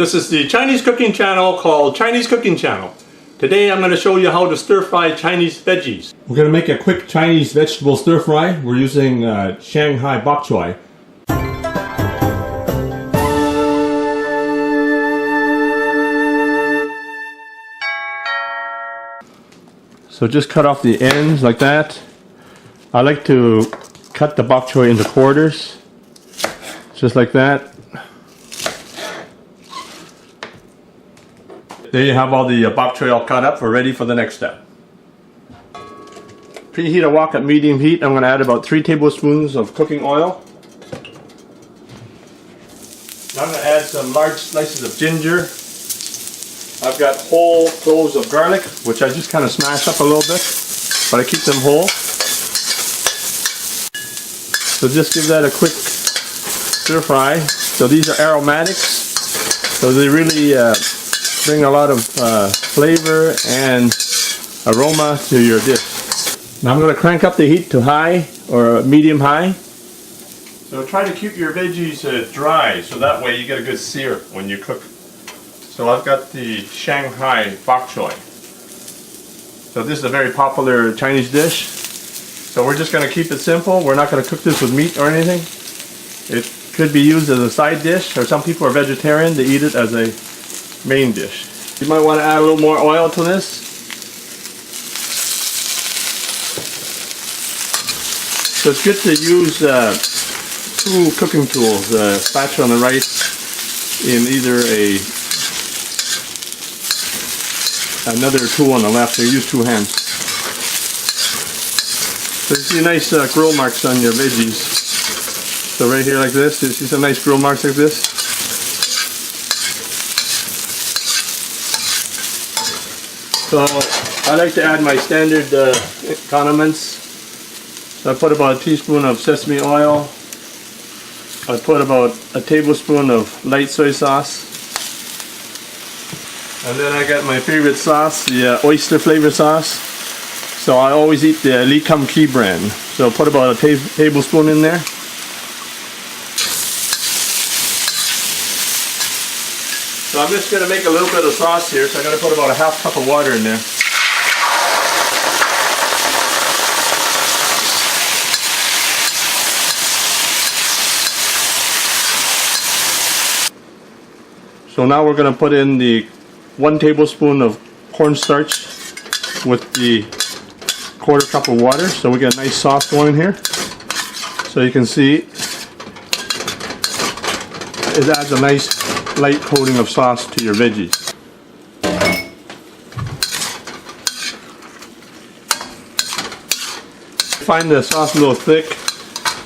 This is the Chinese cooking channel called Chinese Cooking Channel. Today I'm going to show you how to stir fry Chinese veggies. We're going to make a quick Chinese vegetable stir fry. We're using Shanghai Bok Choy. So just cut off the ends like that. I like to cut the bok choy into quarters, just like that. There you have all the bok choy all cut up. We're ready for the next step. Preheat a wok at medium heat. I'm going to add about 3 tablespoons of cooking oil. Now I'm going to add some large slices of ginger. I've got whole cloves of garlic, which I just kind of smash up a little bit, but I keep them whole. So just give that a quick stir fry. So these are aromatics, so they really bring a lot of flavor and aroma to your dish. Now I'm going to crank up the heat to high or medium high. So try to keep your veggies dry, so that way you get a good sear when you cook. So I've got the Shanghai Bok Choy. So this is a very popular Chinese dish. So we're just going to keep it simple. We're not going to cook this with meat or anything. It could be used as a side dish, or some people are vegetarian, they eat it as a main dish. You might want to add a little more oil to this. So it's good to use 2 cooking tools, spatula on the right, in either another tool on the left. So use 2 hands. So you see nice grill marks on your veggies. So right here like this, you see some nice grill marks like this. So I like to add my standard condiments. So I put about a teaspoon of sesame oil. I put about a tablespoon of light soy sauce. And then I got my favorite sauce, the oyster flavor sauce. So I always eat the Li Kum Ki brand. So put about a tablespoon in there. So I'm just going to make a little bit of sauce here. So I'm going to put about a ½ cup of water in there. So now we're going to put in the 1 tablespoon of cornstarch with the ¼ cup of water. So we get a nice sauce going here. So you can see it adds a nice light coating of sauce to your veggies. Find the sauce a little thick,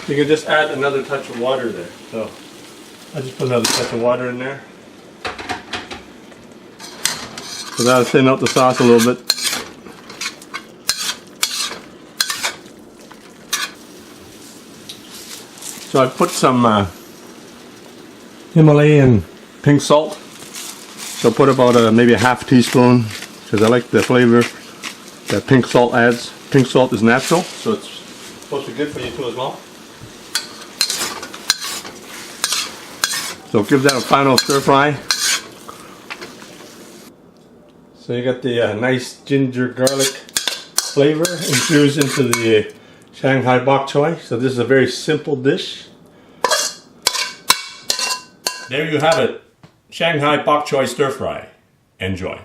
you can just add another touch of water there. So I just put another touch of water in there. So that'll thin out the sauce a little bit. So I put some Himalayan pink salt. So put about maybe a ½ teaspoon, because I like the flavor that pink salt adds. Pink salt is natural, so it's supposed to be good for you too as well. So give that a final stir fry. So you got the nice ginger garlic flavor infused into the Shanghai Bok Choy. So this is a very simple dish. There you have it, Shanghai Bok Choy stir fry. Enjoy.